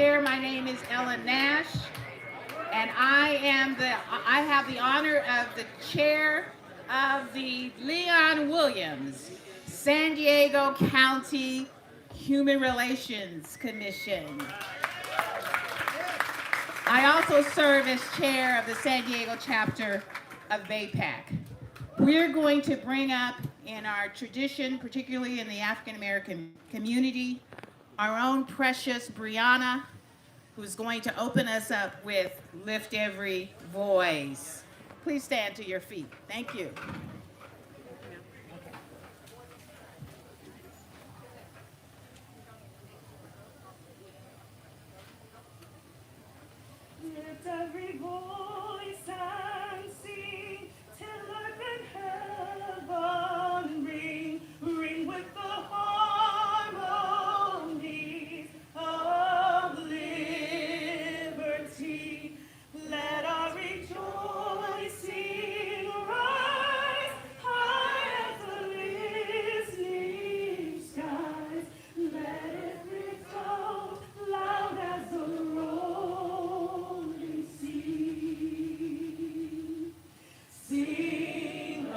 Chair. My name is Ellen Nash, and I have the honor of the chair of the Leon Williams San Diego County Human Relations Commission. I also serve as chair of the San Diego chapter of VAPAC. We're going to bring up in our tradition, particularly in the African American community, our own precious Brianna, who's going to open us up with Lift Every Voice. Please stand to your feet. Thank you. Lift every voice and sing till earth and heaven ring, ring with the harmonies of liberty. Let our rejoicing rise high as the listening skies. Let it resound loud as the rolling sea. Sing a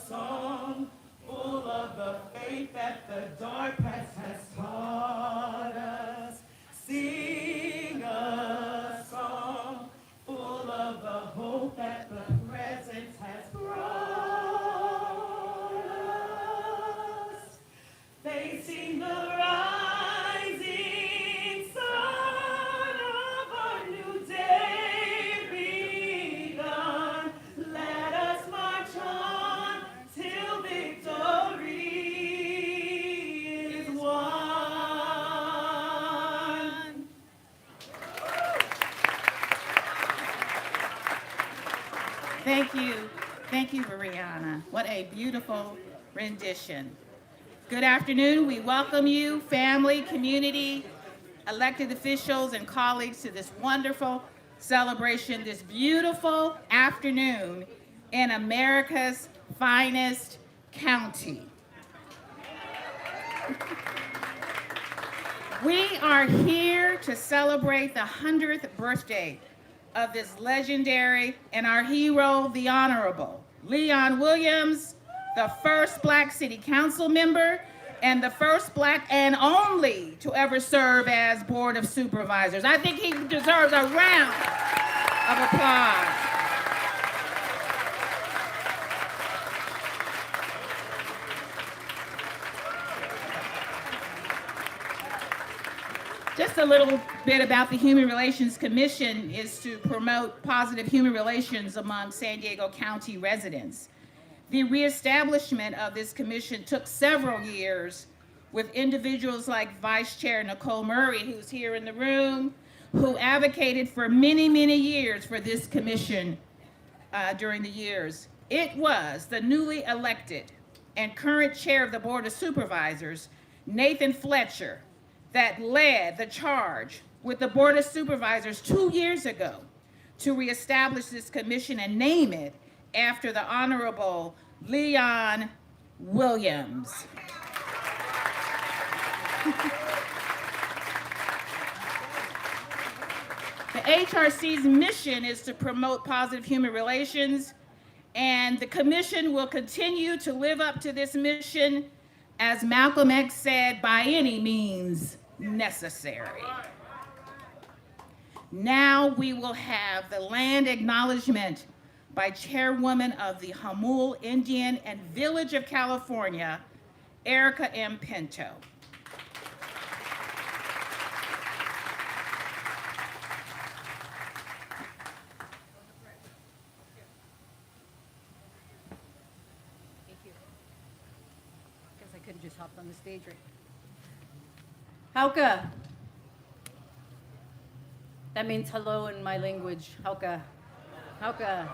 song full of the faith that the dark past has taught us. Sing a song full of the hope that the present has brought us. Facing the rising sun of our new day begun, let us march on till victory is won. Thank you, Brianna. What a beautiful rendition. Good afternoon. We welcome you, family, community, elected officials, and colleagues to this wonderful celebration, this beautiful afternoon in America's finest county. We are here to celebrate the 100th birthday of this legendary and our hero, the Honorable Leon Williams, the first Black City Council member and the first Black and only to ever serve as Board of Supervisors. I think he deserves a round of applause. Just a little bit about the Human Relations Commission is to promote positive human relations among San Diego County residents. The reestablishment of this commission took several years with individuals like Vice Chair Nicole Murray, who's here in the room, who advocated for many, many years for this commission during the years. It was the newly elected and current chair of the Board of Supervisors, Nathan Fletcher, that led the charge with the Board of Supervisors 2 years ago to reestablish this commission and name it after the Honorable Leon Williams. The HRC's mission is to promote positive human relations, and the commission will continue to live up to this mission, as Malcolm X said, by any means necessary. Now we will have the land acknowledgement by Chairwoman of the Hamul Indian and Village of California, Erica M. Pinto. Could've just hopped on the stage right. Ymca. That means hello in my language. Ymca. Ymca.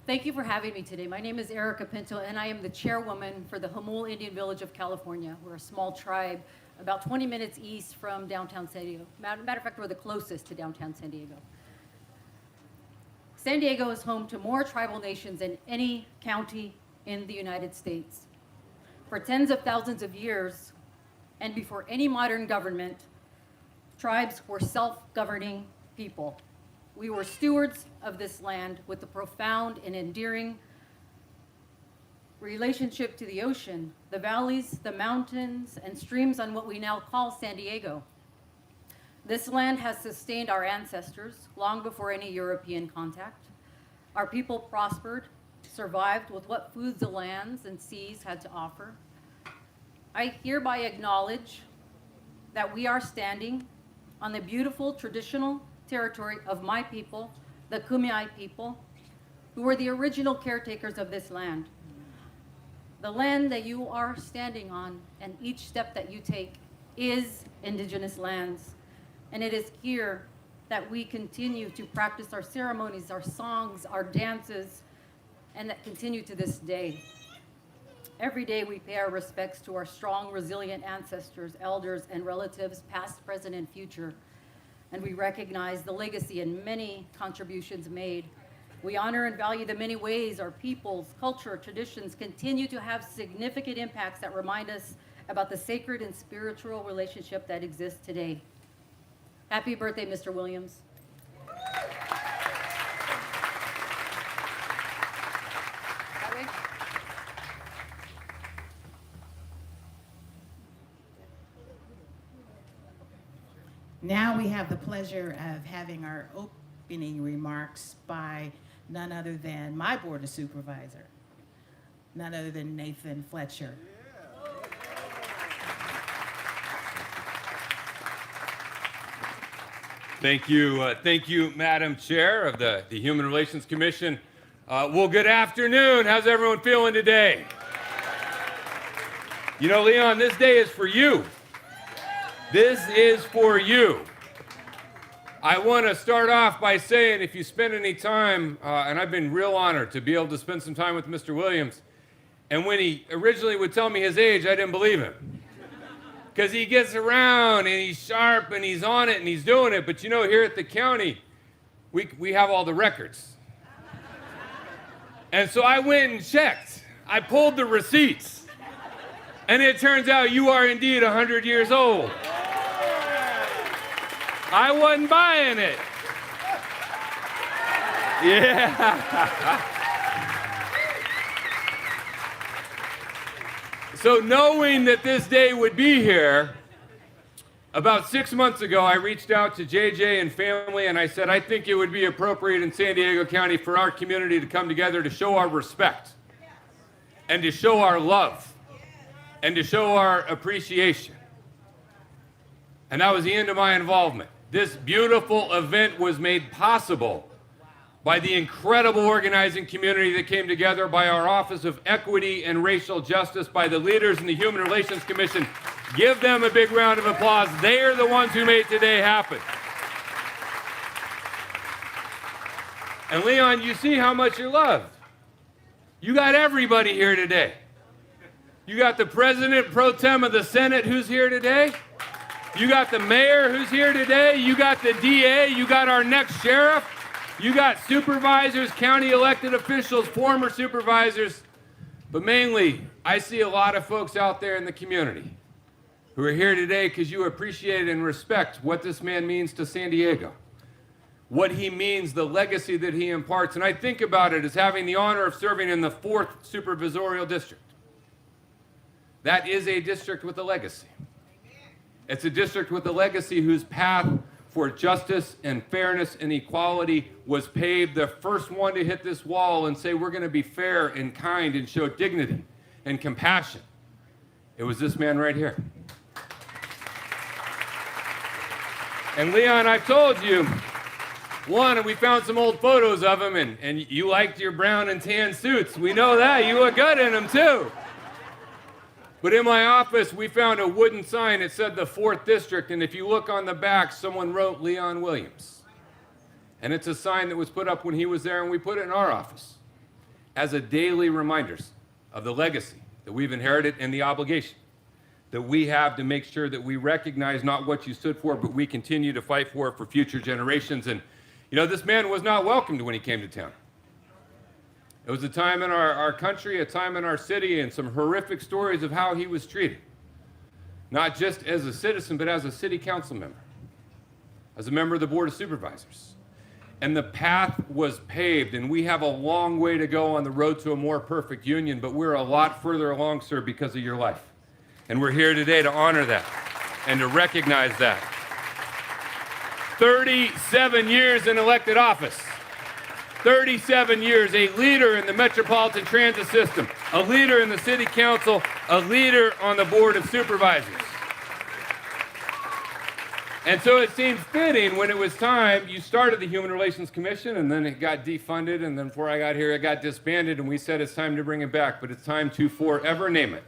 Thank you for having me today. My name is Erica Pinto, and I am the chairwoman for the Hamul Indian Village of California. We're a small tribe about 20 minutes east from downtown San Diego. Matter of fact, we're the closest to downtown San Diego. San Diego is home to more tribal nations than any county in the United States. For tens of thousands of years, and before any modern government, tribes were self-governing people. We were stewards of this land with a profound and endearing relationship to the ocean, the valleys, the mountains, and streams on what we now call San Diego. This land has sustained our ancestors long before any European contact. Our people prospered, survived with what foods the lands and seas had to offer. I hereby acknowledge that we are standing on the beautiful traditional territory of my people, the Kumeyaay people, who were the original caretakers of this land. The land that you are standing on and each step that you take is indigenous lands. And it is here that we continue to practice our ceremonies, our songs, our dances, and that continue to this day. Every day we pay our respects to our strong, resilient ancestors, elders, and relatives, past, present, and future. And we recognize the legacy and many contributions made. We honor and value the many ways our people's culture, traditions continue to have significant impacts that remind us about the sacred and spiritual relationship that exists today. Happy birthday, Mr. Williams. That way. Now we have the pleasure of having our opening remarks by none other than my Board of Supervisors, none other than Nathan Fletcher. Thank you, Madam Chair of the Human Relations Commission. Well, good afternoon. How's everyone feeling today? You know, Leon, this day is for you. This is for you. I want to start off by saying if you spend any time, and I've been real honored to be able to spend some time with Mr. Williams, and when he originally would tell me his age, I didn't believe him. Because he gets around and he's sharp and he's on it and he's doing it. But you know, here at the county, we have all the records. And so I went and checked. I pulled the receipts. And it turns out you are indeed 100 years old. I wasn't buying it. Yeah. So knowing that this day would be here, about 6 months ago, I reached out to JJ and family and I said, I think it would be appropriate in San Diego County for our community to come together to show our respect and to show our love and to show our appreciation. And that was the end of my involvement. This beautiful event was made possible by the incredible organizing community that came together, by our Office of Equity and Racial Justice, by the leaders in the Human Relations Commission. Give them a big round of applause. They are the ones who made today happen. And Leon, you see how much you're loved. You got everybody here today. You got the President Pro Tem of the Senate who's here today. You got the mayor who's here today. You got the DA. You got our next sheriff. You got supervisors, county elected officials, former supervisors. But mainly, I see a lot of folks out there in the community who are here today because you appreciate and respect what this man means to San Diego, what he means, the legacy that he imparts. And I think about it as having the honor of serving in the 4th Supervisorial District. That is a district with a legacy. It's a district with a legacy whose path for justice and fairness and equality was paved, the first one to hit this wall and say we're going to be fair and kind and show dignity and compassion. It was this man right here. And Leon, I've told you, one, we found some old photos of him, and you liked your brown and tan suits. We know that. You look good in them, too. But in my office, we found a wooden sign that said the 4th District, and if you look on the back, someone wrote Leon Williams. And it's a sign that was put up when he was there, and we put it in our office as a daily reminder of the legacy that we've inherited and the obligation that we have to make sure that we recognize not what you stood for, but we continue to fight for future generations. And, you know, this man was not welcomed when he came to town. It was a time in our country, a time in our city, and some horrific stories of how he was treated. not just as a citizen, but as a city council member, as a member of the Board of Supervisors. And the path was paved, and we have a long way to go on the road to a more perfect union, but we're a lot further along, sir, because of your life. And we're here today to honor that and to recognize that. 37 years in elected office. 37 years, a leader in the Metropolitan Transit System, a leader in the City Council, a leader on the Board of Supervisors. And so it seemed fitting when it was time, you started the Human Relations Commission, and then it got defunded, and then before I got here, it got disbanded, and we said it's time to bring it back, but it's time to forever name it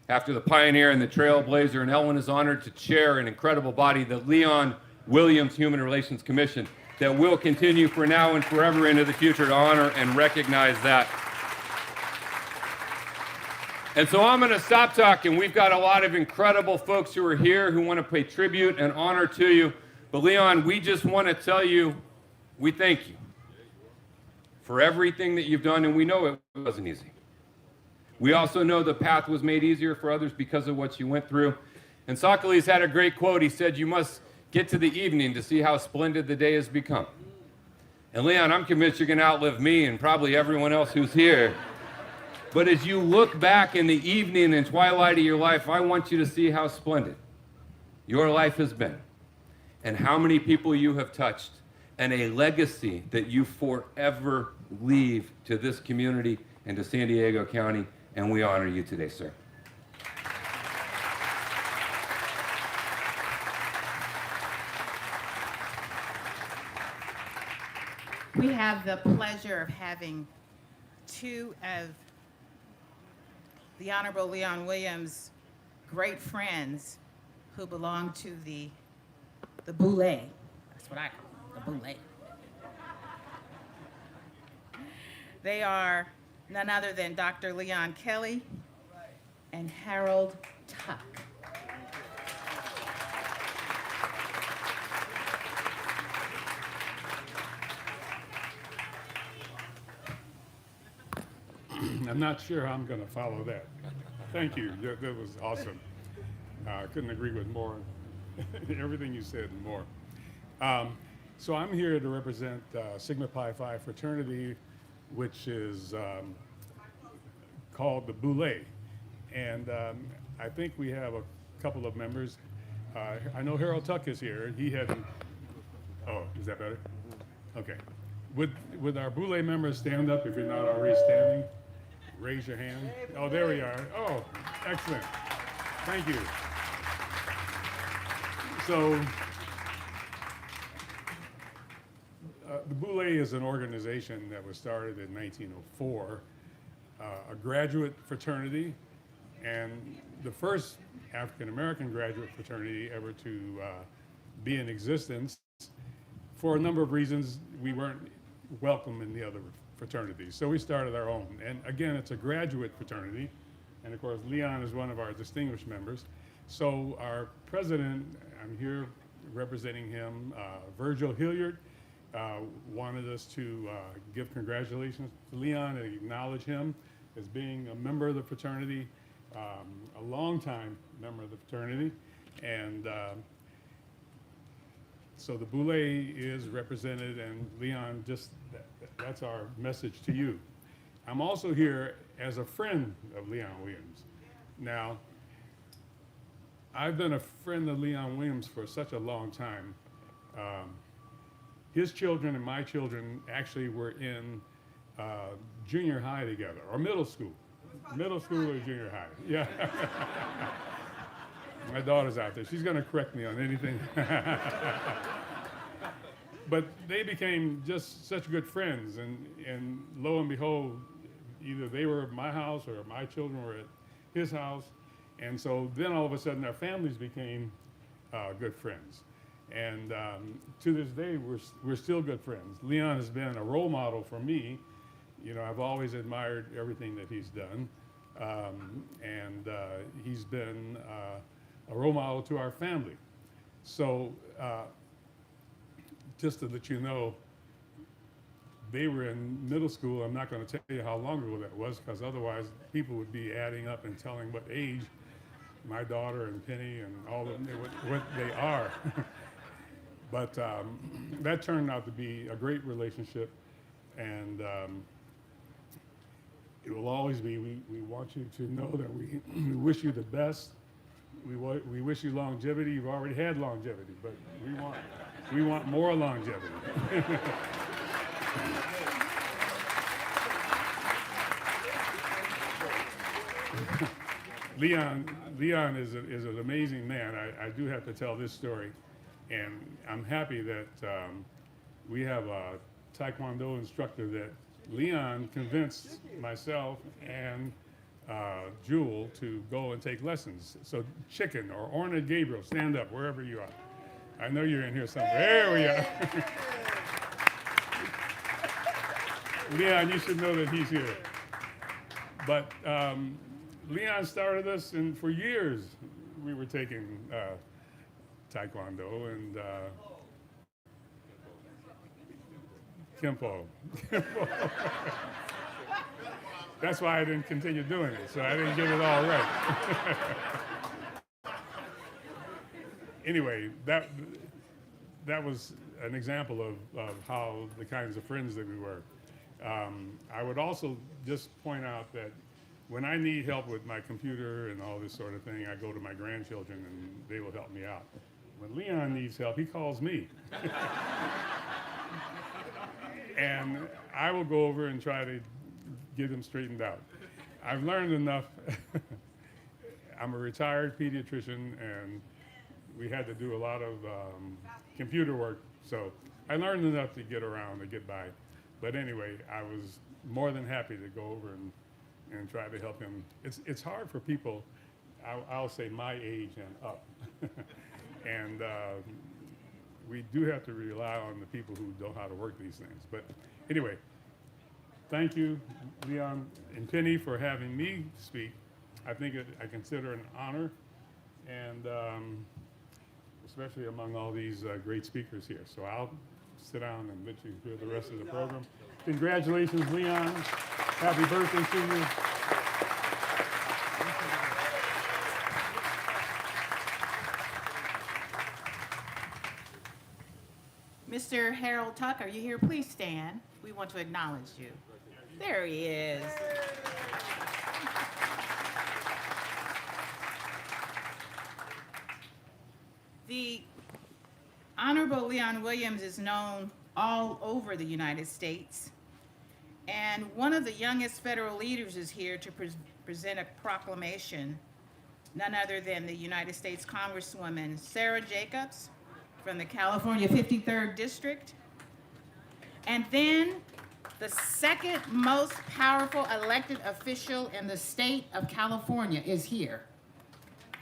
after the pioneer and the trailblazer, and Ellen is honored to chair an incredible body, the Leon Williams Human Relations Commission, that will continue for now and forever into the future to honor and recognize that. And so I'm going to stop talking. We've got a lot of incredible folks who are here who want to pay tribute and honor to you. But Leon, we just want to tell you, we thank you for everything that you've done, and we know it wasn't easy. We also know the path was made easier for others because of what you went through. And Socrates had a great quote. He said, you must get to the evening to see how splendid the day has become. And Leon, I'm convinced you're going to outlive me and probably everyone else who's here. But as you look back in the evening and twilight of your life, I want you to see how splendid your life has been and how many people you have touched and a legacy that you forever leave to this community and to San Diego County, and we honor you today, sir. We have the pleasure of having two of the Honorable Leon Williams' great friends who belong to the Boule. That's what I call it, the Boule. They are none other than Dr. Leon Kelly and Harold Tuck. I'm not sure how I'm going to follow that. Thank you. That was awesome. I couldn't agree with more. Everything you said and more. So I'm here to represent Sigma Pi Phi fraternity, which is called the Boule. And I think we have a couple of members. I know Harold Tuck is here. He hadn't. Oh, is that better? Okay. Would our Boule members stand up if you're not already standing? Raise your hand. Oh, there we are. Oh, excellent. Thank you. So, the Boule is an organization that was started in 1904, a graduate fraternity, and the first African-American graduate fraternity ever to be in existence. For a number of reasons, we weren't welcome in the other fraternities, so we started our own. And again, it's a graduate fraternity, and of course, Leon is one of our distinguished members. So our president, I'm here representing him, Virgil Hilliard, wanted us to give congratulations to Leon and acknowledge him as being a member of the fraternity, a longtime member of the fraternity. And so the Boule is represented, and Leon, just that's our message to you. I'm also here as a friend of Leon Williams. Now, I've been a friend of Leon Williams for such a long time. His children and my children actually were in junior high together, or middle school. Middle school or junior high, yeah. My daughter's out there. She's gonna correct me on anything. But they became just such good friends, and lo and behold, either they were at my house or my children were at his house. And so then all of a sudden our families became good friends. And to this day, we're still good friends. Leon has been a role model for me. You know, I've always admired everything that he's done. And he's been a role model to our family. So just to let you know, they were in middle school. I'm not going to tell you how long ago that was, because otherwise people would be adding up and telling what age my daughter and Penny and all of them, what they are. But that turned out to be a great relationship, and it will always be. We want you to know that we wish you the best. We wish you longevity. You've already had longevity, but we want more longevity. Leon is an amazing man. I do have to tell this story, and I'm happy that we have a Taekwondo instructor that Leon convinced myself and Jewel to go and take lessons. So Chicken or Orna Gabriel, stand up wherever you are. I know you're in here somewhere. There we are. Leon, you should know that he's here. But Leon started us, and for years we were taking Taekwondo and Kempo. That's why I didn't continue doing it, so I didn't get it all right. Anyway, that was an example of how the kinds of friends that we were. I would also just point out that when I need help with my computer and all this sort of thing, I go to my grandchildren and they will help me out. When Leon needs help, he calls me. And I will go over and try to get him straightened out. I've learned enough. I'm a retired pediatrician, and we had to do a lot of computer work, so I learned enough to get around, to get by. But anyway, I was more than happy to go over and try to help him. It's hard for people, I'll say my age and up. And we do have to rely on the people who know how to work these things. But anyway, thank you, Leon and Penny, for having me speak. I think I consider it an honor, and especially among all these great speakers here. So I'll sit down and let you hear the rest of the program. Congratulations, Leon. Happy birthday to you. Mr. Harold Tuck, are you here? Please stand. We want to acknowledge you. There he is. The Honorable Leon Williams is known all over the United States, and one of the youngest federal leaders is here to present a proclamation, none other than the United States Congresswoman Sarah Jacobs from the California 53rd District. And then the second most powerful elected official in the state of California is here.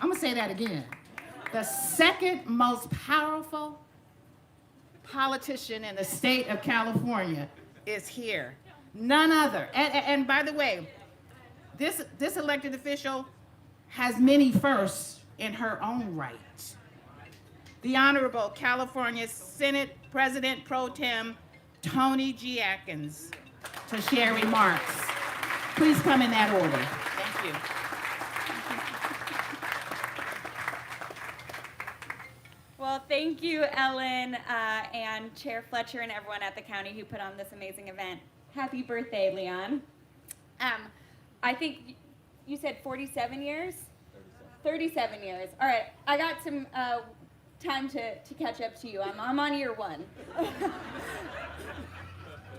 I'm gonna say that again. The second most powerful politician in the state of California is here. None other. And by the way, this elected official has many firsts in her own right. The Honorable California Senate President Pro Tem Tony G. Atkins to share remarks. Please come in that order. Thank you. Well, thank you, Ellen, and Chair Fletcher and everyone at the county who put on this amazing event. Happy birthday, Leon. I think you said 47 years? 37 years. All right, I got some time to catch up to you. I'm on year one.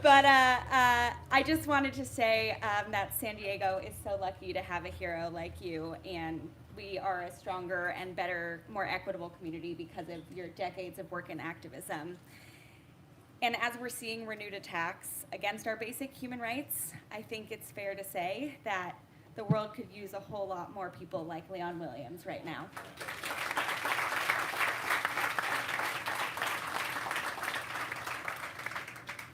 But I just wanted to say that San Diego is so lucky to have a hero like you, and we are a stronger and better, more equitable community because of your decades of work in activism. And as we're seeing renewed attacks against our basic human rights, I think it's fair to say that the world could use a whole lot more people like Leon Williams right now.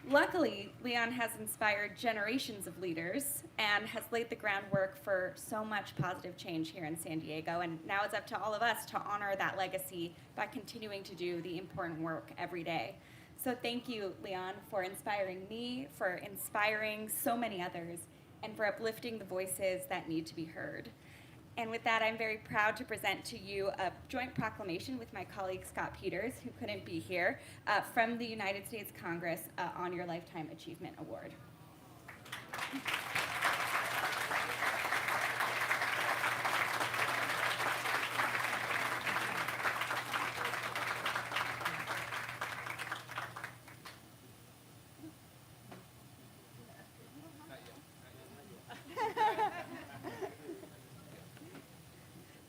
Luckily, Leon has inspired generations of leaders and has laid the groundwork for so much positive change here in San Diego, and now it's up to all of us to honor that legacy by continuing to do the important work every day. So thank you, Leon, for inspiring me, for inspiring so many others, and for uplifting the voices that need to be heard. And with that, I'm very proud to present to you a joint proclamation with my colleague Scott Peters, who couldn't be here, from the United States Congress on your Lifetime Achievement Award.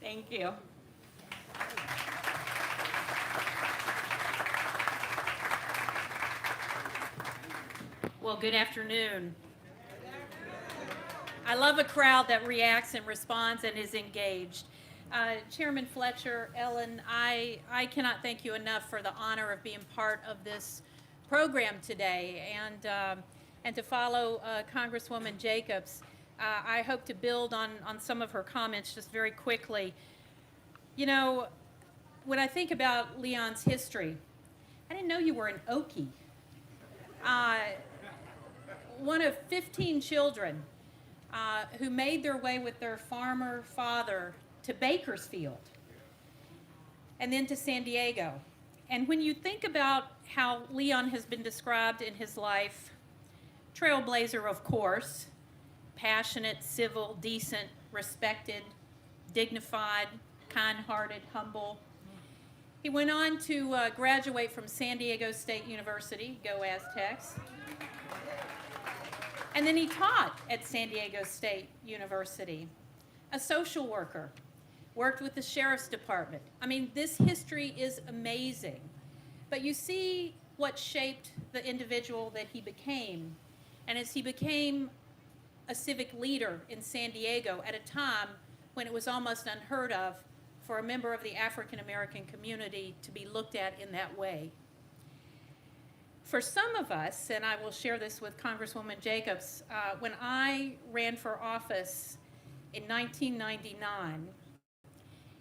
Thank you. Well, good afternoon. I love a crowd that reacts and responds and is engaged. Chairman Fletcher, Ellen, I cannot thank you enough for the honor of being part of this program today, and to follow Congresswoman Jacobs. I hope to build on some of her comments just very quickly. You know, when I think about Leon's history, I didn't know you were an Okie. One of 15 children who made their way with their farmer father to Bakersfield and then to San Diego. And when you think about how Leon has been described in his life, trailblazer, of course, passionate, civil, decent, respected, dignified, kind-hearted, humble. He went on to graduate from San Diego State University, go Aztecs. And then he taught at San Diego State University, a social worker, worked with the Sheriff's Department. I mean, this history is amazing. But you see what shaped the individual that he became. And as he became a civic leader in San Diego at a time when it was almost unheard of for a member of the African American community to be looked at in that way. For some of us, and I will share this with Congresswoman Jacobs, when I ran for office in 1999,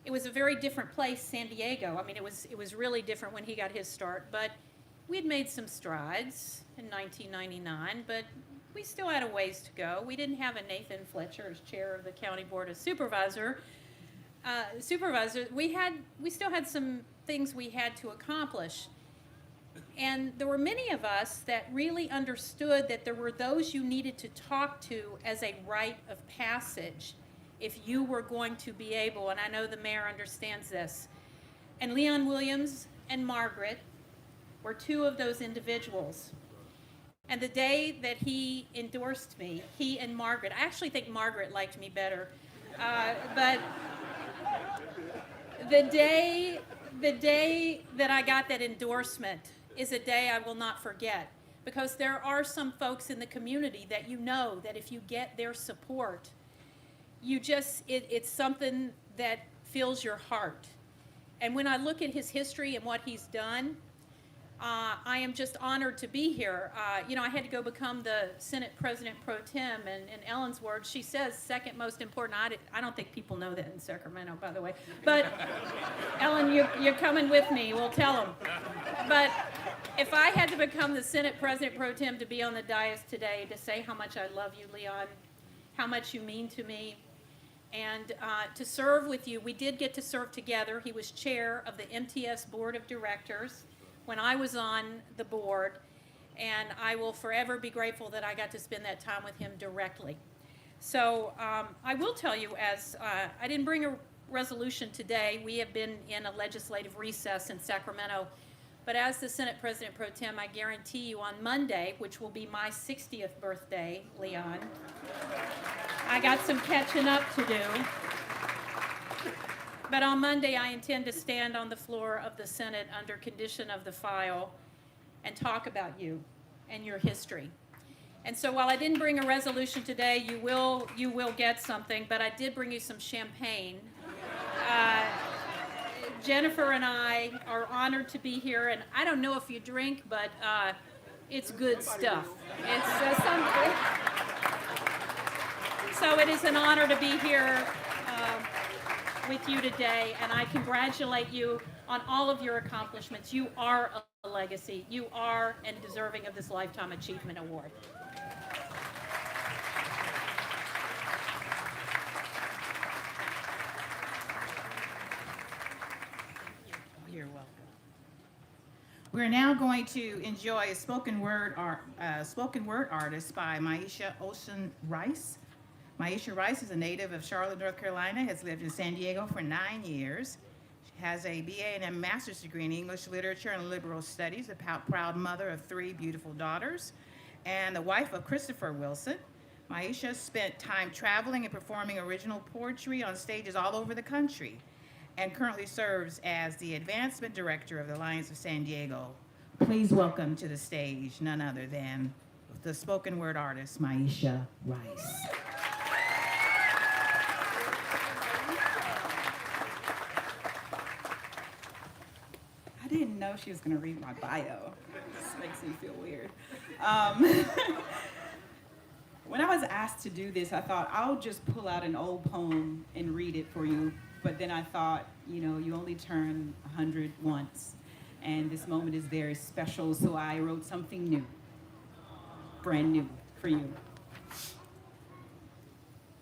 it was a very different place, San Diego. I mean, it was really different when he got his start, but we'd made some strides in 1999, but we still had a ways to go. We didn't have a Nathan Fletcher as chair of the County Board of Supervisors. We still had some things we had to accomplish. And there were many of us that really understood that there were those you needed to talk to as a rite of passage if you were going to be able, and I know the mayor understands this. And Leon Williams and Margaret were two of those individuals. And the day that he endorsed me, he and Margaret, I actually think Margaret liked me better, but the day that I got that endorsement is a day I will not forget, because there are some folks in the community that you know that if you get their support, it's something that fills your heart. And when I look at his history and what he's done, I am just honored to be here. You know, I had to go become the Senate President Pro Tem, and in Ellen's words, she says second most important. I don't think people know that in Sacramento, by the way. But Ellen, you're coming with me. We'll tell them. But if I had to become the Senate President Pro Tem to be on the dais today to say how much I love you, Leon, how much you mean to me, and to serve with you, we did get to serve together. He was chair of the MTS Board of Directors when I was on the board, and I will forever be grateful that I got to spend that time with him directly. So I will tell you, as I didn't bring a resolution today, we have been in a legislative recess in Sacramento, but as the Senate President Pro Tem, I guarantee you on Monday, which will be my 60th birthday, Leon, I got some catching up to do. But on Monday, I intend to stand on the floor of the Senate under condition of the file and talk about you and your history. And so while I didn't bring a resolution today, you will get something, but I did bring you some champagne. Jennifer and I are honored to be here, and I don't know if you drink, but it's good stuff. It's something. So it is an honor to be here with you today, and I congratulate you on all of your accomplishments. You are a legacy. You are and deserving of this Lifetime Achievement Award. We're now going to enjoy a spoken word artist by Maisha Ocean Rice. Maisha Rice is a native of Charlotte, North Carolina, has lived in San Diego for 9 years. She has a BA and a master's degree in English Literature and Liberal Studies, a proud mother of 3 beautiful daughters, and the wife of Christopher Wilson. Maisha spent time traveling and performing original poetry on stages all over the country, and currently serves as the Advancement Director of the Alliance of San Diego. Please welcome to the stage none other than the spoken word artist, Maisha Rice. I didn't know she was going to read my bio. This makes me feel weird. When I was asked to do this, I thought I'll just pull out an old poem and read it for you. But then I thought, you only turn 100 once, and this moment is very special, so I wrote something new, brand new for you.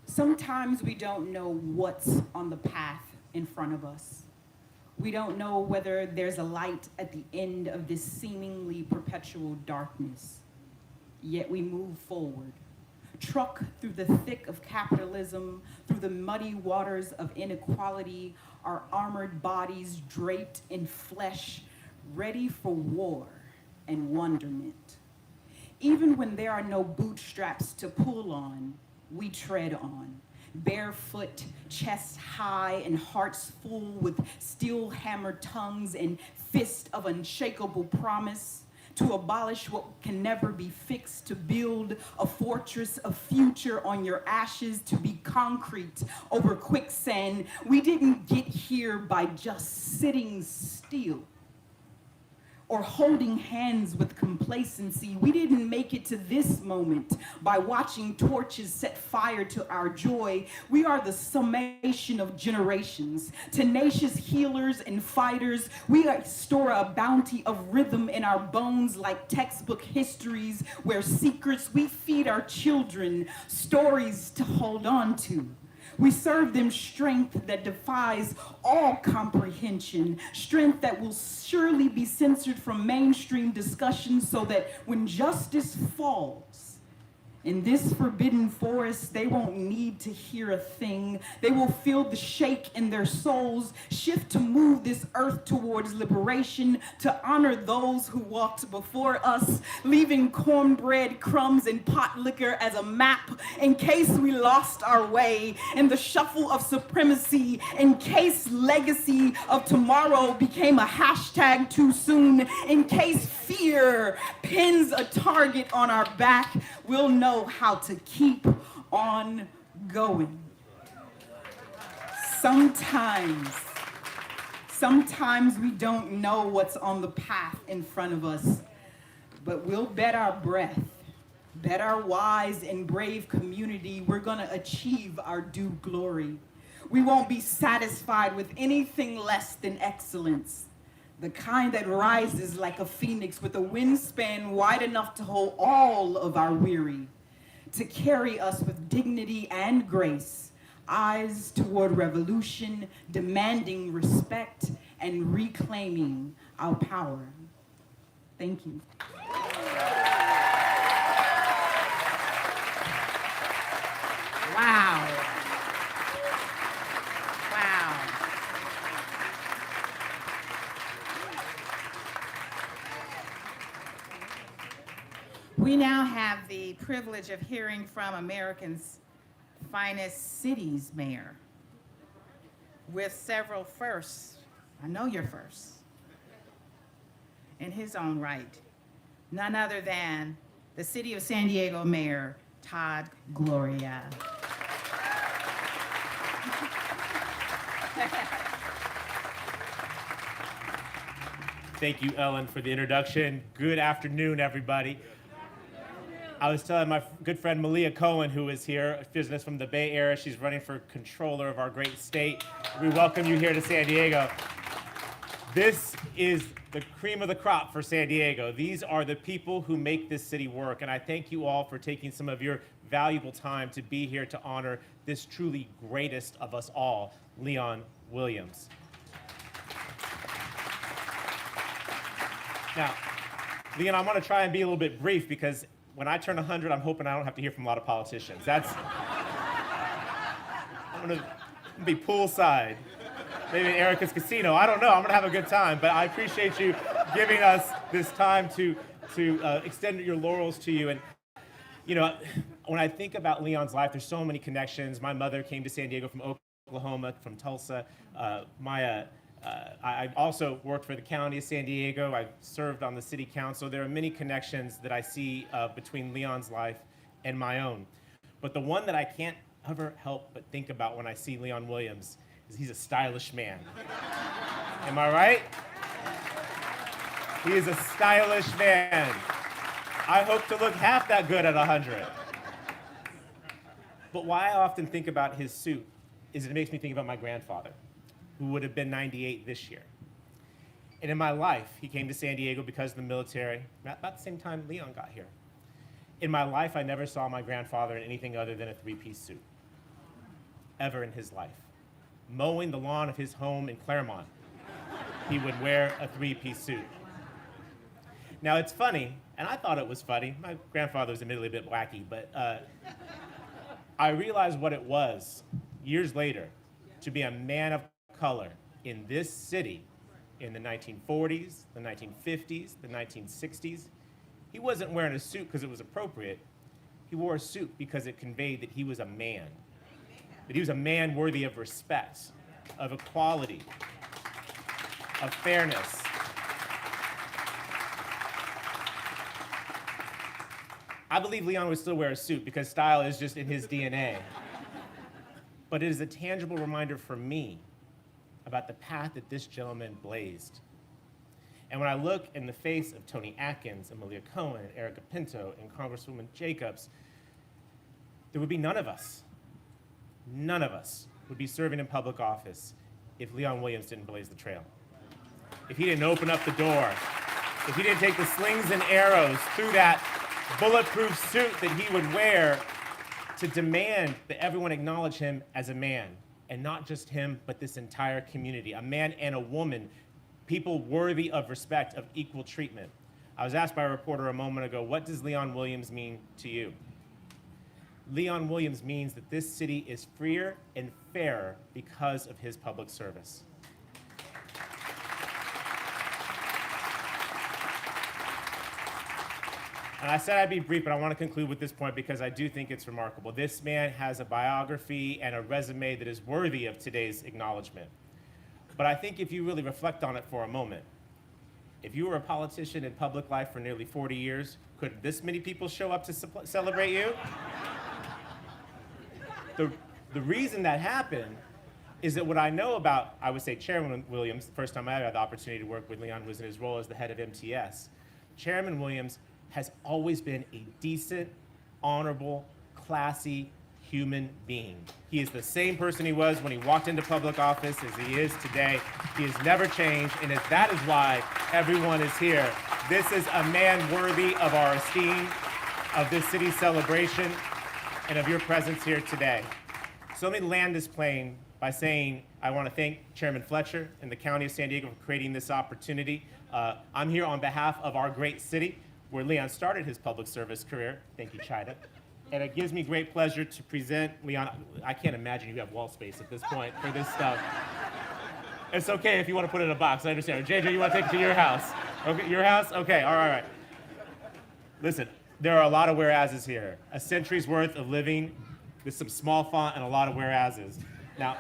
Sometimes we don't know what's on the path in front of us. We don't know whether there's a light at the end of this seemingly perpetual darkness. Yet we move forward, truck through the thick of capitalism, through the muddy waters of inequality, our armored bodies draped in flesh, ready for war and wonderment. Even when there are no bootstraps to pull on, we tread on, barefoot, chest high, and hearts full with steel-hammered tongues and fists of unshakable promise, to abolish what can never be fixed, to build a fortress of future on your ashes, to be concrete over quicksand. We didn't get here by just sitting still or holding hands with complacency. We didn't make it to this moment by watching torches set fire to our joy. We are the summation of generations, tenacious healers and fighters. We store a bounty of rhythm in our bones like textbook histories where secrets we feed our children, stories to hold on to. We serve them strength that defies all comprehension, strength that will surely be censored from mainstream discussion so that when justice falls in this forbidden forest, they won't need to hear a thing. They will feel the shake in their souls, shift to move this earth towards liberation, to honor those who walked before us, leaving cornbread crumbs and pot liquor as a map in case we lost our way in the shuffle of supremacy, in case legacy of tomorrow became a hashtag too soon, in case fear pins a target on our back, we'll know how to keep on going. Sometimes we don't know what's on the path in front of us, but we'll bet our breath, bet our wise and brave community we're gonna achieve our due glory. We won't be satisfied with anything less than excellence, the kind that rises like a phoenix with a wingspan wide enough to hold all of our weary, to carry us with dignity and grace, eyes toward revolution, demanding respect and reclaiming our power. Thank you. Wow. Wow. We now have the privilege of hearing from America's finest city's mayor with several firsts. I know you're first in his own right. None other than the City of San Diego Mayor, Todd Gloria. Thank you, Ellen, for the introduction. Good afternoon, everybody. I was telling my good friend Malia Cohen, who is here, a business from the Bay Area. She's running for controller of our great state. We welcome you here to San Diego. This is the cream of the crop for San Diego. These are the people who make this city work, and I thank you all for taking some of your valuable time to be here to honor this truly greatest of us all, Leon Williams. Now, Leon, I'm going to try and be a little bit brief because when I turn 100, I'm hoping I don't have to hear from a lot of politicians. I'm going to be poolside, maybe in Erica's casino. I don't know. I'm going to have a good time. But I appreciate you giving us this time to extend your laurels to you. And, you know, when I think about Leon's life, there's so many connections. My mother came to San Diego from Oklahoma, from Tulsa. I also worked for the county of San Diego. I served on the city council. There are many connections that I see between Leon's life and my own. But the one that I can't ever help but think about when I see Leon Williams is he's a stylish man. Am I right? He is a stylish man. I hope to look half that good at 100. But why I often think about his suit is it makes me think about my grandfather, who would have been 98 this year. And in my life, he came to San Diego because of the military, about the same time Leon got here. In my life, I never saw my grandfather in anything other than a three-piece suit, ever in his life. Mowing the lawn of his home in Claremont, he would wear a three-piece suit. Now, it's funny, and I thought it was funny. My grandfather was admittedly a bit wacky, but I realized what it was years later to be a man of color in this city in the 1940s, the 1950s, the 1960s. He wasn't wearing a suit because it was appropriate. He wore a suit because it conveyed that he was a man, that he was a man worthy of respect, of equality, of fairness. I believe Leon would still wear a suit because style is just in his DNA. But it is a tangible reminder for me about the path that this gentleman blazed. And when I look in the face of Tony Atkins and Malia Cohen and Erica Pinto and Congresswoman Jacobs, there would be none of us would be serving in public office if Leon Williams didn't blaze the trail. If he didn't open up the door, if he didn't take the slings and arrows through that bulletproof suit that he would wear to demand that everyone acknowledge him as a man, and not just him, but this entire community, a man and a woman, people worthy of respect, of equal treatment. I was asked by a reporter a moment ago, what does Leon Williams mean to you? Leon Williams means that this city is freer and fairer because of his public service. And I said I'd be brief, but I want to conclude with this point because I do think it's remarkable. This man has a biography and a resume that is worthy of today's acknowledgement. But I think if you really reflect on it for a moment, if you were a politician in public life for nearly 40 years, could this many people show up to celebrate you? The reason that happened is that what I know about, I would say, Chairman Williams, the first time I had the opportunity to work with Leon was in his role as the head of MTS. Chairman Williams has always been a decent, honorable, classy human being. He is the same person he was when he walked into public office as he is today. He has never changed, and that is why everyone is here. This is a man worthy of our esteem, of this city's celebration, and of your presence here today. So let me land this plane by saying I want to thank Chairman Fletcher and the County of San Diego for creating this opportunity. I'm here on behalf of our great city, where Leon started his public service career. Thank you, Chida. And it gives me great pleasure to present Leon. I can't imagine you have wall space at this point for this stuff. It's okay if you want to put it in a box, I understand. JJ, you want to take it to your house? Okay, your house? Okay, all right. Listen, there are a lot of whereases here. A century's worth of living with some small font and a lot of whereases. Now,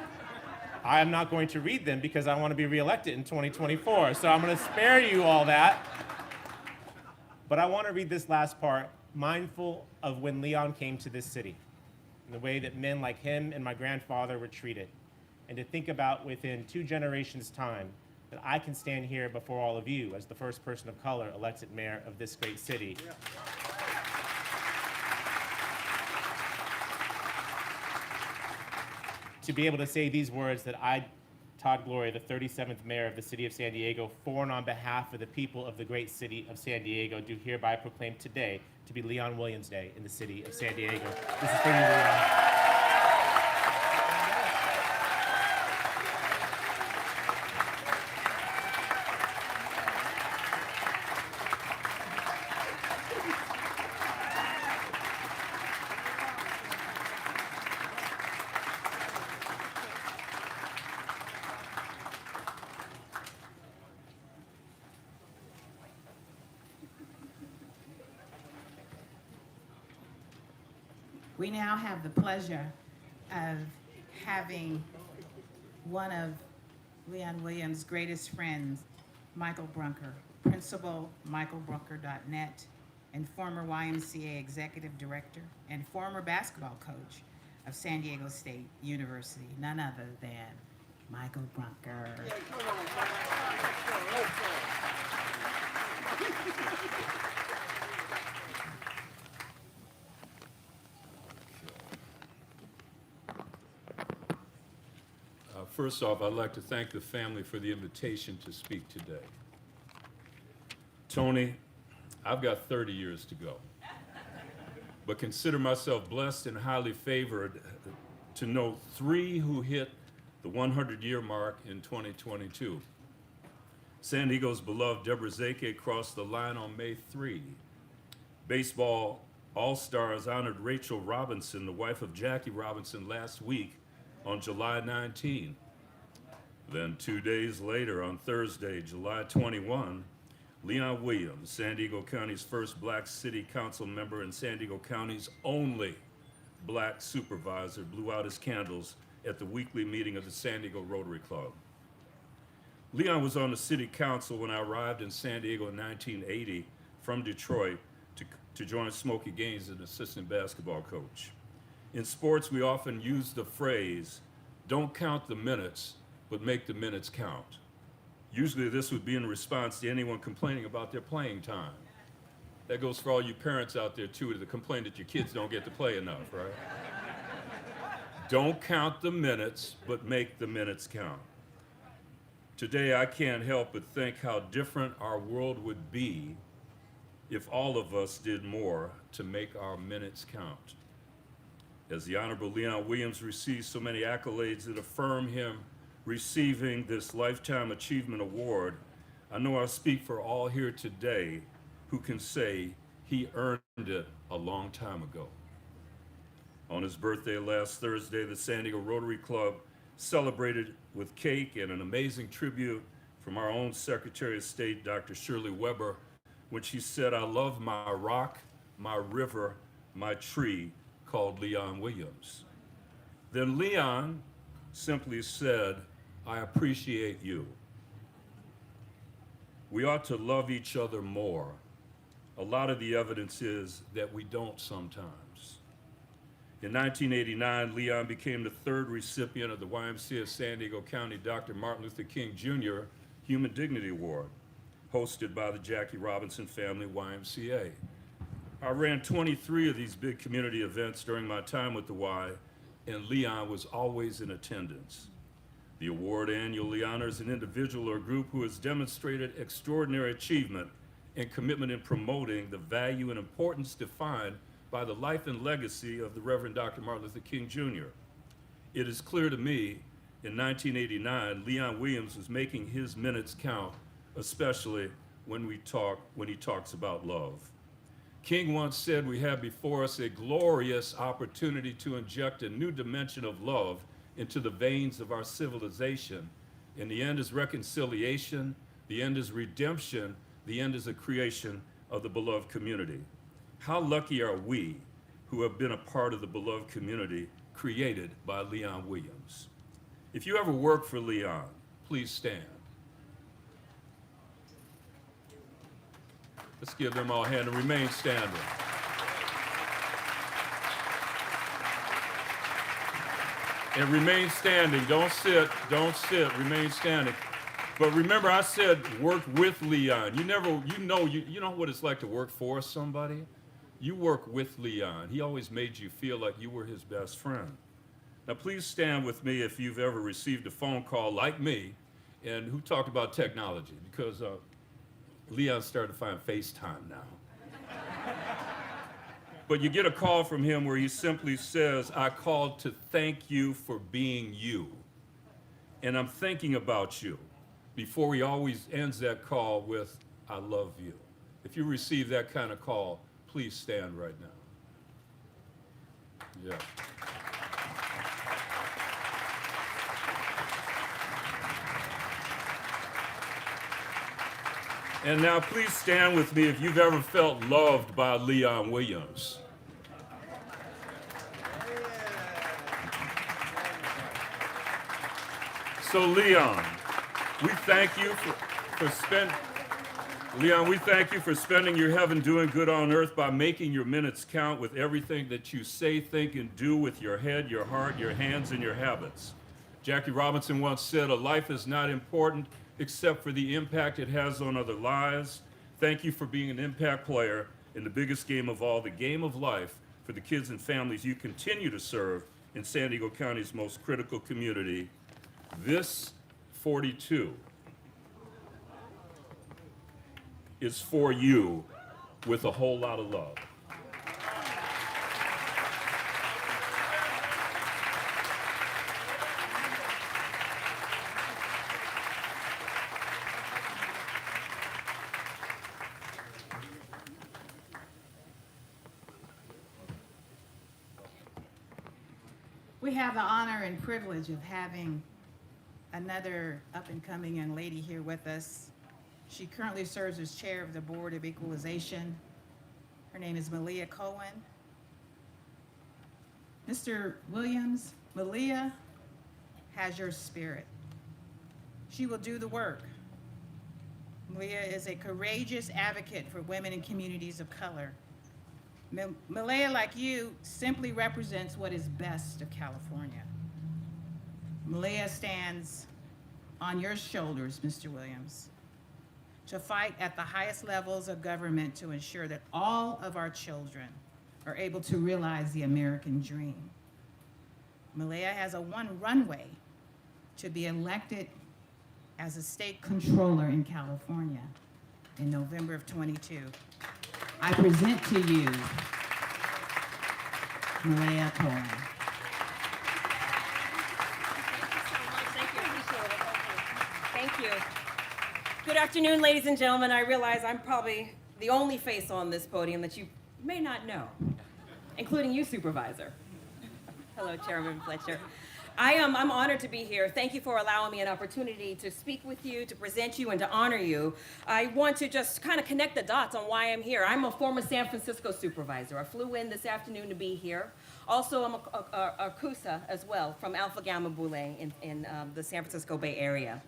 I am not going to read them because I want to be reelected in 2024, so I'm going to spare you all that. But I want to read this last part, mindful of when Leon came to this city, and the way that men like him and my grandfather were treated, and to think about within 2 generations' time that I can stand here before all of you as the first person of color elected mayor of this great city. Yeah. To be able to say these words that I, Todd Gloria, the 37th mayor of the city of San Diego, for and on behalf of the people of the great city of San Diego, do hereby proclaim today to be Leon Williams Day in the city of San Diego. This is for you, Leon. We now have the pleasure of having one of Leon Williams' greatest friends, Michael Brunker, principal michaelbrunker.net, and former YMCA executive director and former basketball coach of San Diego State University, none other than Michael Brunker. First off, I'd like to thank the family for the invitation to speak today. Tony, I've got 30 years to go, but consider myself blessed and highly favored to know 3 who hit the 100-year mark in 2022. San Diego's beloved Deborah Zake crossed the line on May 3. Baseball All-Stars honored Rachel Robinson, the wife of Jackie Robinson, last week on July 19. Then 2 days later, on Thursday, July 21, Leon Williams, San Diego County's first black city council member and San Diego County's only black supervisor, blew out his candles at the weekly meeting of the San Diego Rotary Club. Leon was on the city council when I arrived in San Diego in 1980 from Detroit to join Smokey Gaines as an assistant basketball coach. In sports, we often use the phrase, don't count the minutes, but make the minutes count. Usually this would be in response to anyone complaining about their playing time. That goes for all you parents out there too, that complain that your kids don't get to play enough, right? Don't count the minutes, but make the minutes count. Today, I can't help but think how different our world would be if all of us did more to make our minutes count. As the Honorable Leon Williams receives so many accolades that affirm him receiving this Lifetime Achievement Award, I know I speak for all here today who can say he earned it a long time ago. On his birthday last Thursday, the San Diego Rotary Club celebrated with cake and an amazing tribute from our own Secretary of State, Dr. Shirley Weber, when she said, I love my rock, my river, my tree, called Leon Williams. Then Leon simply said, I appreciate you. We ought to love each other more. A lot of the evidence is that we don't sometimes. In 1989, Leon became the 3rd recipient of the YMCA of San Diego County Dr. Martin Luther King Jr. Human Dignity Award, hosted by the Jackie Robinson Family YMCA. I ran 23 of these big community events during my time with the Y, and Leon was always in attendance. The award annually honors an individual or group who has demonstrated extraordinary achievement and commitment in promoting the value and importance defined by the life and legacy of the Reverend Dr. Martin Luther King Jr. It is clear to me, in 1989, Leon Williams was making his minutes count, especially when he talks about love. King once said we have before us a glorious opportunity to inject a new dimension of love into the veins of our civilization. And the end is reconciliation, the end is redemption, the end is the creation of the beloved community. How lucky are we who have been a part of the beloved community created by Leon Williams. If you ever work for Leon, please stand. Let's give them all a hand and remain standing. And remain standing, don't sit, remain standing. But remember, I said work with Leon. You know what it's like to work for somebody? You work with Leon. He always made you feel like you were his best friend. Now please stand with me if you've ever received a phone call like me and who talked about technology, because Leon started to find FaceTime now. But you get a call from him where he simply says, I called to thank you for being you. And I'm thinking about you. Before he always ends that call with, I love you. If you receive that kind of call, please stand right now. Yeah. And now please stand with me if you've ever felt loved by Leon Williams. So Leon, we thank you for spending your heaven doing good on earth by making your minutes count with everything that you say, think, and do with your head, your heart, your hands, and your habits. Jackie Robinson once said, "A life is not important except for the impact it has on other lives." Thank you for being an impact player in the biggest game of all, the game of life, for the kids and families you continue to serve in San Diego County's most critical community. This 42 is for you with a whole lot of love. We have the honor and privilege of having another up-and-coming young lady here with us. She currently serves as chair of the Board of Equalization. Her name is Malia Cohen. Mr. Williams, Malia has your spirit. She will do the work. Malia is a courageous advocate for women and communities of color. Malia, like you, simply represents what is best of California. Malia stands on your shoulders, Mr. Williams, to fight at the highest levels of government to ensure that all of our children are able to realize the American dream. Malia has a one runway to be elected as a state controller in California in November of 22. I present to you Malia Cohen. Thank you. Good afternoon, ladies and gentlemen. I realize I'm probably the only face on this podium that you may not know, including you, Supervisor. Hello, Chairman Fletcher. I'm honored to be here. Thank you for allowing me an opportunity to speak with you, to present you, and to honor you. I want to just kind of connect the dots on why I'm here. I'm a former San Francisco supervisor. I flew in this afternoon to be here. Also, I'm a CUSA as well from Alpha Gamma Boule in the San Francisco Bay Area.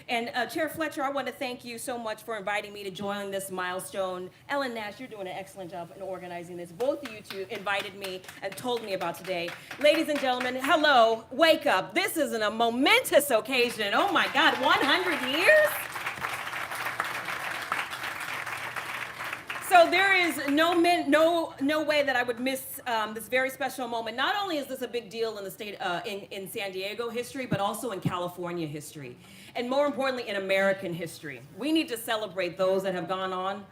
And Chair Fletcher, I want to thank you so much for inviting me to join this milestone. Ellen Nash, you're doing an excellent job in organizing this. Both of you two invited me and told me about today. Ladies and gentlemen, hello, wake up. This is a momentous occasion. Oh my God, 100 years? So there is no way that I would miss this very special moment. Not only is this a big deal in the state, in San Diego history, but also in California history. And more importantly, in American history. We need to celebrate those that have gone on,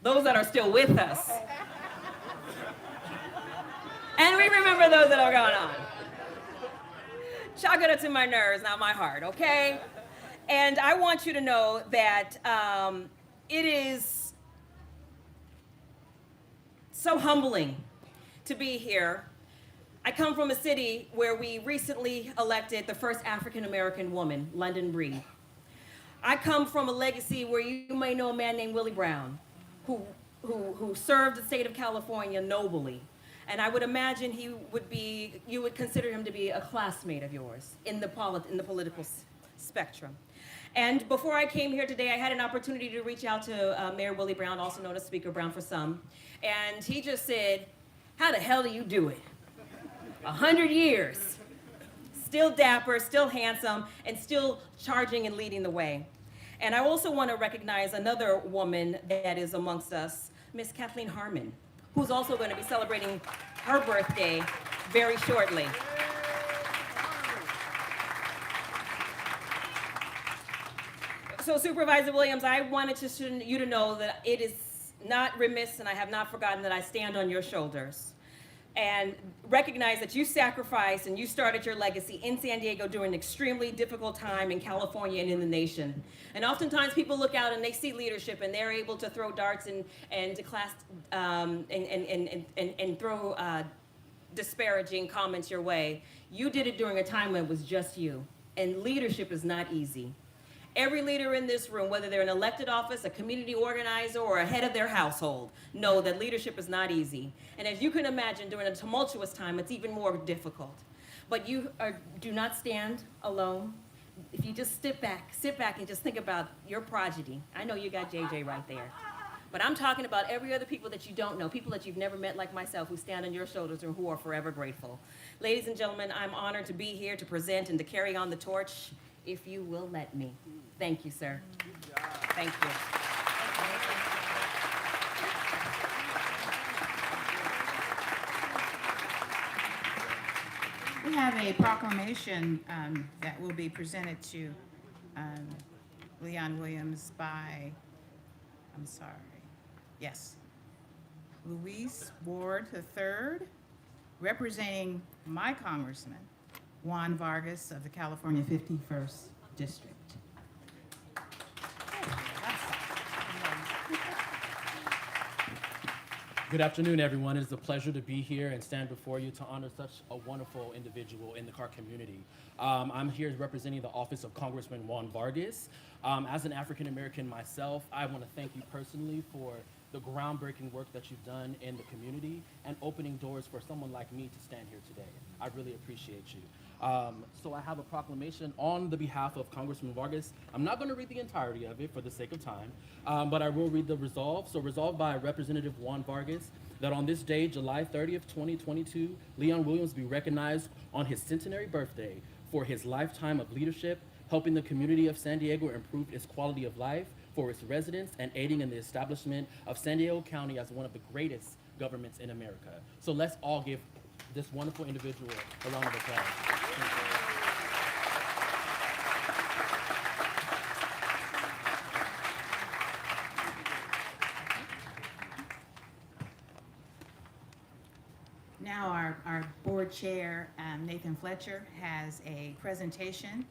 those that are still with us. And we remember those that are gone on. Chalk it up to my nerves, not my heart, okay? And I want you to know that it is so humbling to be here. I come from a city where we recently elected the first African-American woman, London Breed. I come from a legacy where you may know a man named Willie Brown, who served the state of California nobly. And I would imagine you would consider him to be a classmate of yours in the political spectrum. And before I came here today, I had an opportunity to reach out to Mayor Willie Brown, also known as Speaker Brown for some. And he just said, "How the hell do you do it? 100 years, still dapper, still handsome, and still charging and leading the way." And I also want to recognize another woman that is amongst us, Miss Kathleen Harmon, who's also going to be celebrating her birthday very shortly. So Supervisor Williams, I wanted you to know that it is not remiss, and I have not forgotten that I stand on your shoulders. And recognize that you sacrificed and you started your legacy in San Diego during an extremely difficult time in California and in the nation. And oftentimes people look out and they see leadership and they're able to throw darts and throw disparaging comments your way. You did it during a time when it was just you. And leadership is not easy. Every leader in this room, whether they're an elected office, a community organizer, or a head of their household, know that leadership is not easy. And as you can imagine, during a tumultuous time, it's even more difficult. But you do not stand alone. if you just sit back and just think about your progeny. I know you got JJ right there. But I'm talking about every other people that you don't know, people that you've never met like myself who stand on your shoulders and who are forever grateful. Ladies and gentlemen, I'm honored to be here to present and to carry on the torch, if you will let me. Thank you, sir. Thank you. We have a proclamation that will be presented to Leon Williams by, Luis Ward III, representing my congressman, Juan Vargas of the California 51st District. Good afternoon, everyone. It is a pleasure to be here and stand before you to honor such a wonderful individual in the car community. I'm here representing the office of Congressman Juan Vargas. As an African American myself, I want to thank you personally for the groundbreaking work that you've done in the community and opening doors for someone like me to stand here today. I really appreciate you. So I have a proclamation on the behalf of Congressman Vargas. I'm not going to read the entirety of it for the sake of time, but I will read the resolve. So resolved by Representative Juan Vargas that on this day, July 30th, 2022, Leon Williams be recognized on his centenary birthday for his lifetime of leadership, helping the community of San Diego improve its quality of life for its residents and aiding in the establishment of San Diego County as one of the greatest governments in America. So let's all give this wonderful individual a round of applause. Thank you. Now our board chair, Nathan Fletcher, has a presentation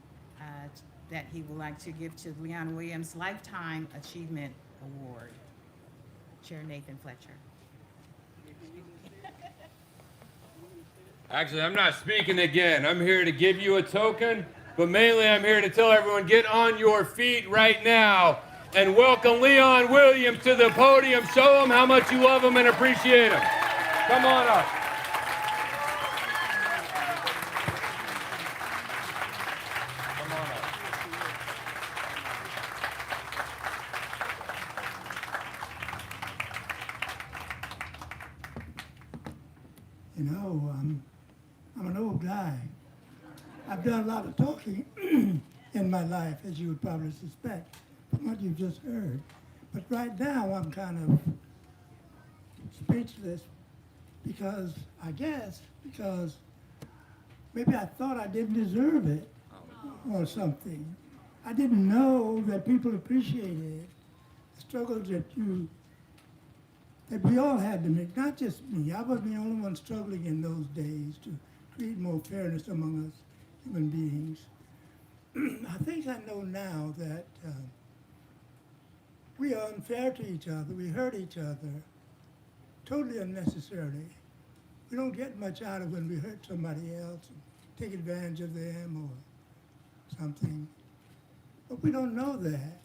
that he would like to give to Leon Williams Lifetime Achievement Award. Chair Nathan Fletcher. Actually, I'm not speaking again. I'm here to give you a token, but mainly I'm here to tell everyone, get on your feet right now and welcome Leon Williams to the podium. Show him how much you love him and appreciate him. Come on up. Come on up. You know, I'm an old guy. I've done a lot of talking in my life, as you would probably suspect from what you've just heard. But right now, I'm kind of speechless because maybe I thought I didn't deserve it or something. I didn't know that people appreciated the struggles that we all had to make, not just me. I wasn't the only one struggling in those days to create more fairness among us human beings. I think I know now that we are unfair to each other. We hurt each other totally unnecessarily. We don't get much out of when we hurt somebody else and take advantage of them or something. But we don't know that,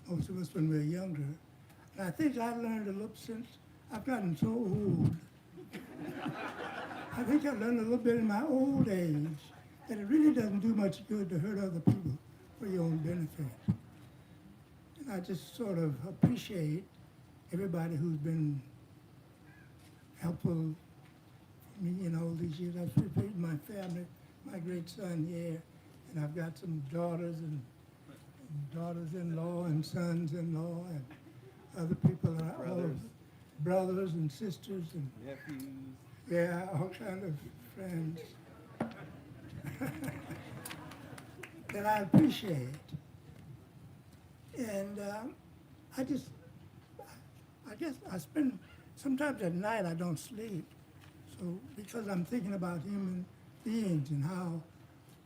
most of us when we're younger. And I think I've learned a little since I've gotten so old. I think I've learned a little bit in my old age that it really doesn't do much good to hurt other people for your own benefit. And I just sort of appreciate everybody who's been helpful for me in all these years. I've appreciated my family, my great son here, and I've got some daughters and daughters-in-law and sons-in-law and other people, brothers and sisters and nephews. Yeah, all kind of friends that I appreciate. And I guess I spend, sometimes at night I don't sleep. So because I'm thinking about human beings and how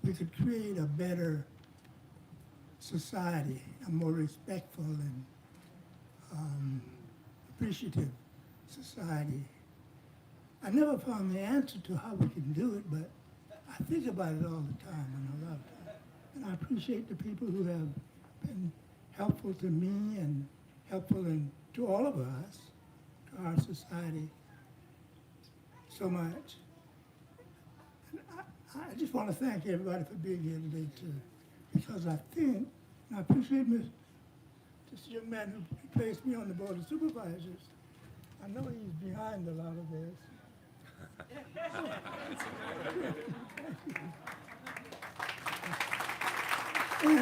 we could create a better society, a more respectful and appreciative society. I never found the answer to how we can do it, but I think about it all the time and I love it. And I appreciate the people who have been helpful to me and helpful to all of us, to our society, so much. And I just want to thank everybody for being here today too, because I think, and I appreciate this young man who placed me on the Board of Supervisors. I know he's behind a lot of this. And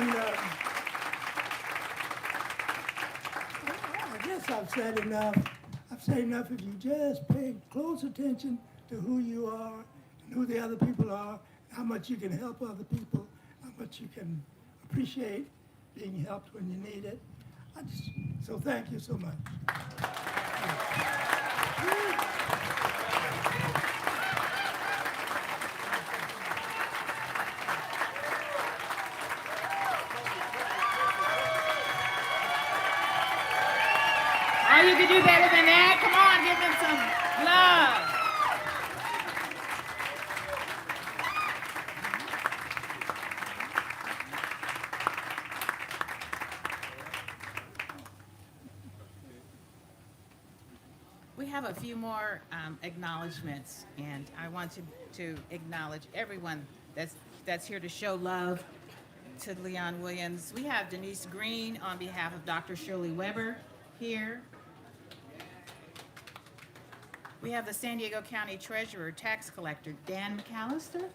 I guess I've said enough. I've said enough. If you just pay close attention to who you are and who the other people are, how much you can help other people, how much you can appreciate being helped when you need it. So thank you so much. Oh, you can do better than that. Come on, give them some love. We have a few more acknowledgments, and I want to acknowledge everyone that's here to show love to Leon Williams. We have Denise Green on behalf of Dr. Shirley Weber here. We have the San Diego County Treasurer, Tax Collector, Dan McAllister.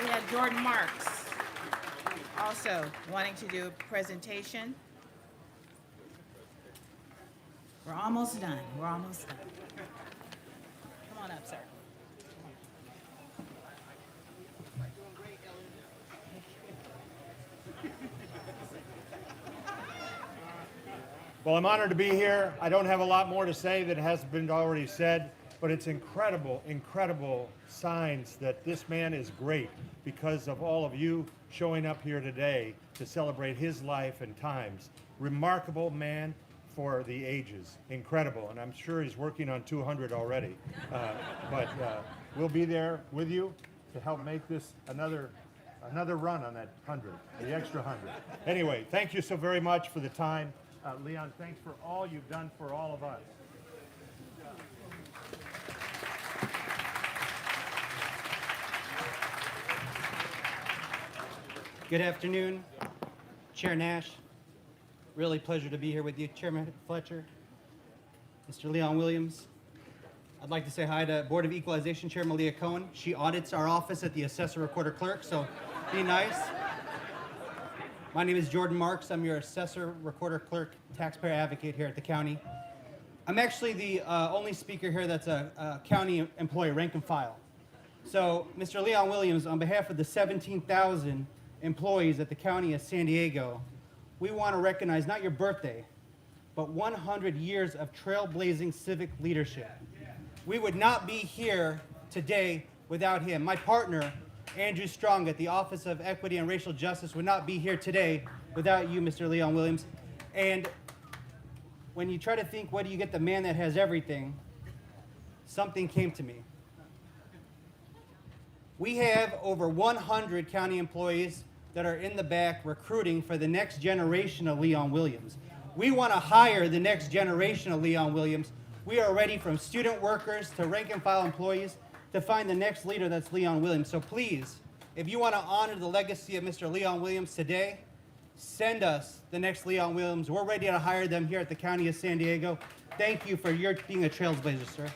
We have Jordan Marks also wanting to do a presentation. We're almost done. We're almost done. Come on up, sir. Well, I'm honored to be here. I don't have a lot more to say that has been already said, but it's incredible, incredible signs that this man is great because of all of you showing up here today to celebrate his life and times. Remarkable man for the ages. Incredible. And I'm sure he's working on 200 already. But we'll be there with you to help make this another run on that 100, the extra 100. Anyway, thank you so very much for the time. Leon, thanks for all you've done for all of us. Good afternoon, Chair Nash. Really pleasure to be here with you, Chairman Fletcher, Mr. Leon Williams. I'd like to say hi to Board of Equalization Chair Malia Cohen. She audits our office at the Assessor Recorder Clerk, so be nice. My name is Jordan Marks. I'm your Assessor Recorder Clerk Taxpayer Advocate here at the county. I'm actually the only speaker here that's a county employee, rank and file. So, Mr. Leon Williams, on behalf of the 17,000 employees at the County of San Diego, we want to recognize not your birthday, but 100 years of trailblazing civic leadership. We would not be here today without him. My partner, Andrew Strong at the Office of Equity and Racial Justice, would not be here today without you, Mr. Leon Williams. And when you try to think, what do you get the man that has everything, something came to me. We have over 100 county employees that are in the back recruiting for the next generation of Leon Williams. We want to hire the next generation of Leon Williams. We are ready, from student workers to rank and file employees, to find the next leader that's Leon Williams. So please, if you want to honor the legacy of Mr. Leon Williams today, send us the next Leon Williams. We're ready to hire them here at the County of San Diego. Thank you for your being a trailblazer, sir.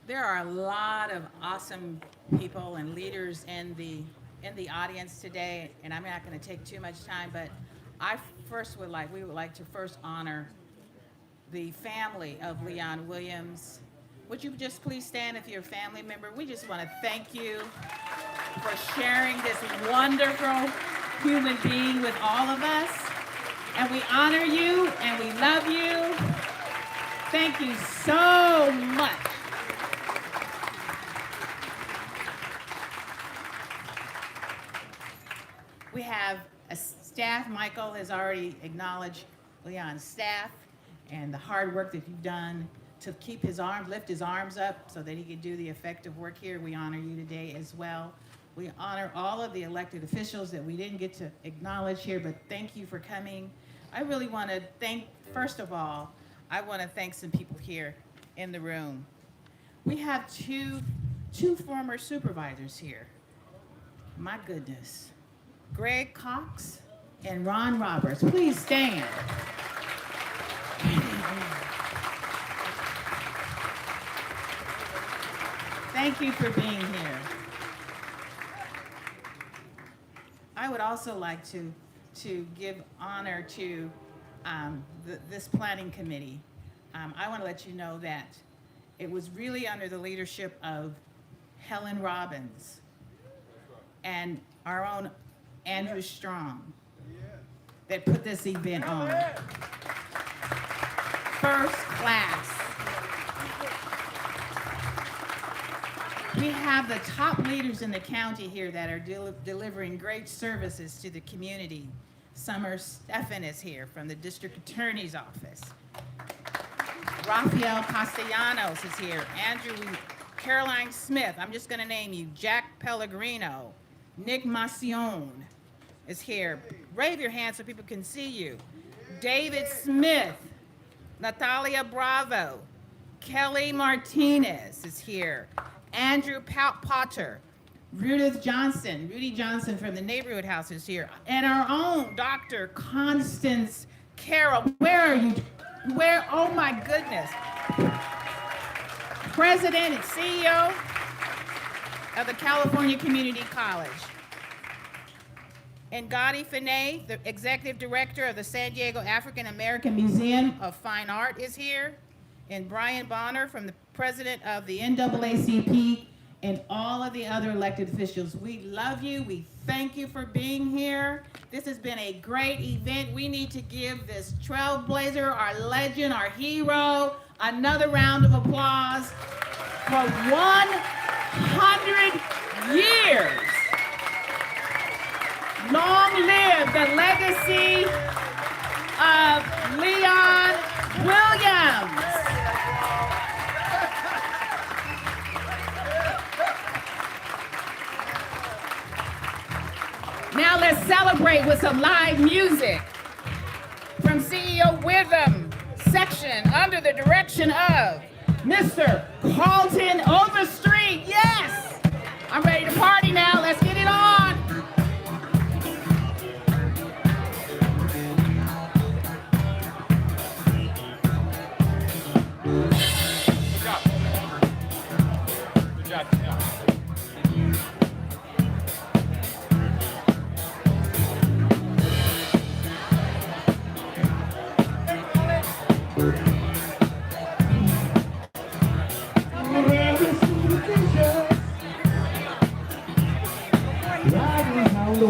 There are a lot of awesome people and leaders in the audience today, and I'm not going to take too much time, but we would like to first honor the family of Leon Williams. Would you just please stand if you're a family member? We just want to thank you for sharing this wonderful human being with all of us, and we honor you and we love you. Thank you so much. We have a staff. Michael has already acknowledged Leon's staff and the hard work that you've done to lift his arms up so that he can do the effective work here. We honor you today as well. We honor all of the elected officials that we didn't get to acknowledge here, but thank you for coming. I really want to thank, first of all, I want to thank some people here in the room. We have two former supervisors here. My goodness. Greg Cox and Ron Roberts. Please stand. Thank you for being here. I would also like to give honor to this planning committee. I want to let you know that it was really under the leadership of Helen Robbins and our own Andrew Strong that put this event on. First class. We have the top leaders in the county here that are delivering great services to the community. Summer Stephan is here from the district attorney's office. Rafael Castellanos is here. Caroline Smith, I'm just gonna name you. Jack Pellegrino. Nick Macion is here. Wave your hand so people can see you. David Smith. Natalia Bravo. Kelly Martinez is here. Andrew Potter. Rudy Johnson from the Neighborhood House is here. And our own Dr. Constance Carroll. Where are you? Where? Oh my goodness. President and CEO of the California Community College. And Gotti Finet, the Executive Director of the San Diego African American Museum of Fine Art is here. And Brian Bonner from the President of the NAACP and all of the other elected officials. We love you. We thank you for being here. This has been a great event. We need to give this trailblazer, our legend, our hero, another round of applause for 100 years. Long live the legacy of Leon Williams. Now let's celebrate with some live music from CEO Witham section under the direction of Mr. Carlton Overstreet. Yes! I'm ready to party now. Let's get it on. Good job. The